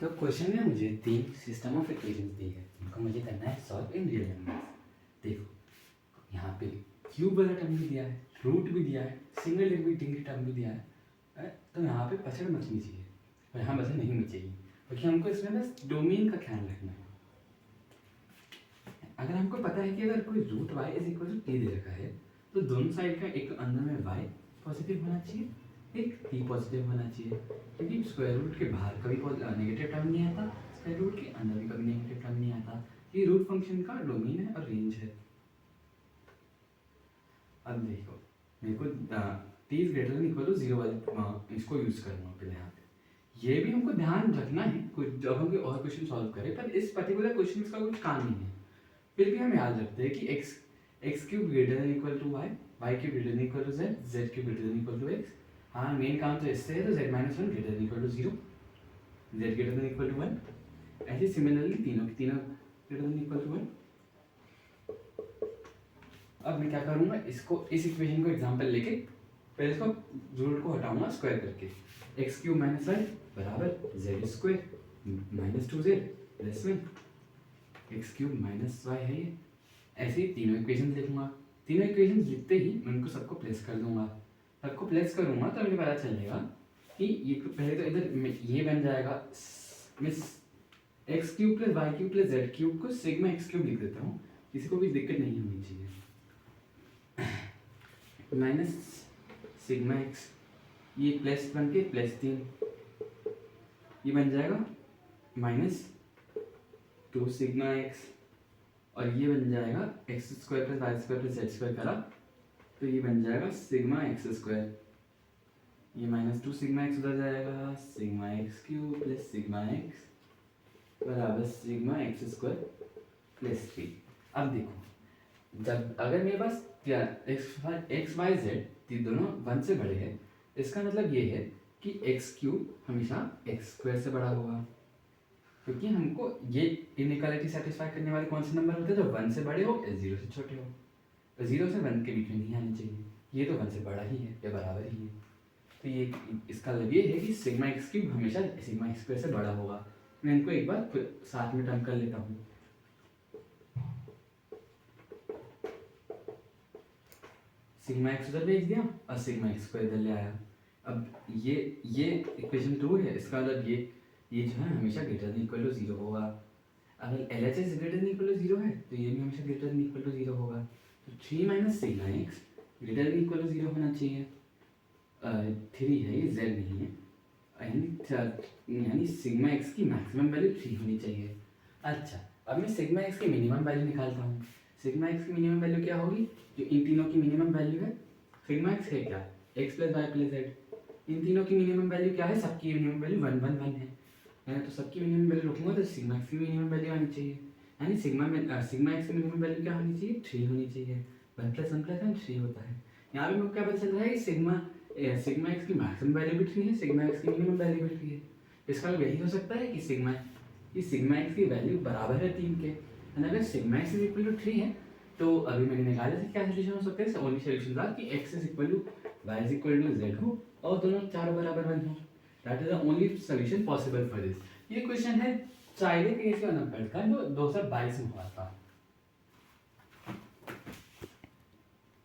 तो क्वेश्चन में मुझे 3 सिस्टम ऑफ इक्वेशंस दी है, उनको मुझे करना है सॉल्व इन रियल नंबर्स। देखो यहाँ पे क्यूब वाला टर्म भी दिया है, रूट भी दिया है, सिंगल डिविडिंग की टर्म भी दिया है, तो यहाँ पे पछड़ मचनी चाहिए और यहाँ पछड़ नहीं मचेगी, क्योंकि हमको इसमें बस डोमेन का ख्याल रखना है। अगर हमको पता है कि अगर कोई root y is equal to t दे रखा है, तो दोनों साइड का एक तो अंदर में y पॉजिटिव होना चाहिए, एक t पॉजिटिव होना चाहिए, क्योंकि स्क्वायर रूट के बाहर कभी नेगेटिव टर्म नहीं आता, स्क्वायर रूट के अंदर भी कभी नेगेटिव टर्म नहीं आता। ये रूट फंक्शन का डोमेन है और रेंज है। अब देखो मेरे को t is greater than equal to 0 वाले इसको यूज करूँगा पहले यहाँ पे। ये भी हमको ध्यान रखना है कुछ जब हम कोई और क्वेश्चन सॉल्व करें, पर इस पर्टिकुलर क्वेश्चन का कुछ काम नहीं है। फिर भी हम याद रखते हैं कि x cube greater than equal to y, y cube greater than equal to z, z cube greater than equal to x. हाँ मेन काम तो इससे है, तो z minus one greater than equal to 0, z greater than equal to 1। ऐसे similarly तीनों greater than equal to 1। अब मैं क्या करूँगा, इसको इस इक्वेशन को एग्जांपल लेके पहले इसको रूट को हटाऊंगा स्क्वायर करके। एक्स क्यूब माइनस वाई बराबर z square minus 2z plus 1। X cube minus y है ये। ऐसे ही तीनों इक्वेशन लिखूंगा। तीनों इक्वेशन लिखते ही मैं उनको सबको प्लेस कर दूंगा। सबको प्लेस करूंगा तो मुझे पता चलेगा कि ये पहले तो इधर ये बन जाएगा, मिस x cube plus y cube plus z cube को सिग्मा एक्स क्यूब लिख देता हूँ, किसी को भी दिक्कत नहीं होनी चाहिए। माइनस सिग्मा एक्स, ये प्लस बन के प्लस 3, ये बन जाएगा माइनस 2 सिग्मा एक्स, और ये बन जाएगा x square plus y square plus z square करा, तो ये बन जाएगा सिग्मा एक्स स्क्वायर। ये माइनस 2 सिग्मा एक्स उधर जाएगा, sigma x cube plus sigma x बराबर सिग्मा एक्स स्क्वायर प्लस 3। अब देखो जब अगर मेरे पास एक्स वाई जेड ये दोनों 1 से बड़े हैं, इसका मतलब ये है कि एक्स क्यूब हमेशा एक्स स्क्वायर से बड़ा होगा, क्योंकि हमको ये इनइक्वालिटी सेटिस्फाई करने वाले कौन से नंबर होते हैं जो 1 से बड़े हो या 0 से छोटे हो। तो 0 से 1 के बीच में नहीं आने चाहिए, ये तो 1 से बड़ा ही है या बराबर ही है। तो ये इसका मतलब ये है कि सिग्मा एक्स क्यूब हमेशा सिग्मा एक्स स्क्वायर से बड़ा होगा। मैं इनको एक बार साथ में टर्म कर लेता हूँ। सिग्मा एक्स उधर भेज दिया और सिग्मा एक्स स्क्वायर इधर ले आया। अब ये इक्वेशन 2 है, इसका मतलब ये जो है हमेशा ग्रेटर देन इक्वल टू 0 होगा। अगर LHS greater than equal to 0 है तो ये भी हमेशा ग्रेटर देन इक्वल टू 0 होगा। तो 3 minus sigma x greater than equal to 0 होना चाहिए। 3 है ये, z नहीं है, यानी सिग्मा एक्स की मैक्सिमम वैल्यू 3 होनी चाहिए। अच्छा अब मैं सिग्मा एक्स की मिनिमम वैल्यू निकालता हूँ। सिग्मा एक्स की मिनिमम वैल्यू क्या होगी, जो इन तीनों की मिनिमम वैल्यू है। सिग्मा एक्स है क्या, x plus y plus z. इन तीनों की मिनिमम वैल्यू क्या है, सबकी मिनिमम वैल्यू 1 1 1 है। मैं तो सबकी मिनिमम वैल्यू रखूंगा तो सिग्मा एक्स की मिनिमम वैल्यू आनी चाहिए, यानी सिग्मा एक्स की मिनिमम वैल्यू क्या होनी चाहिए, 3 होनी चाहिए। 1 प्लस 1 प्लस 1 3 होता है। यहाँ पे मेरे को क्या पता चल रहा है कि सिग्मा एक्स की मैक्सिमम वैल्यू भी 3 है, सिग्मा एक्स की मिनिमम वैल्यू भी 3 है। इसका मतलब यही हो सकता है कि सिग्मा एक्स की वैल्यू बराबर है 3 के। एंड अगर sigma x is equal to 3 है तो अभी मैंने निकाला था क्या सोल्यूशन हो सकता है। ओनली सोल्यूशन था कि x is equal to y is equal to z हो और दोनों चारों बराबर 1 हो। That is the only solution possible for this. ये क्वेश्चन है चाइल्ड केस का जो 2022 में हुआ था।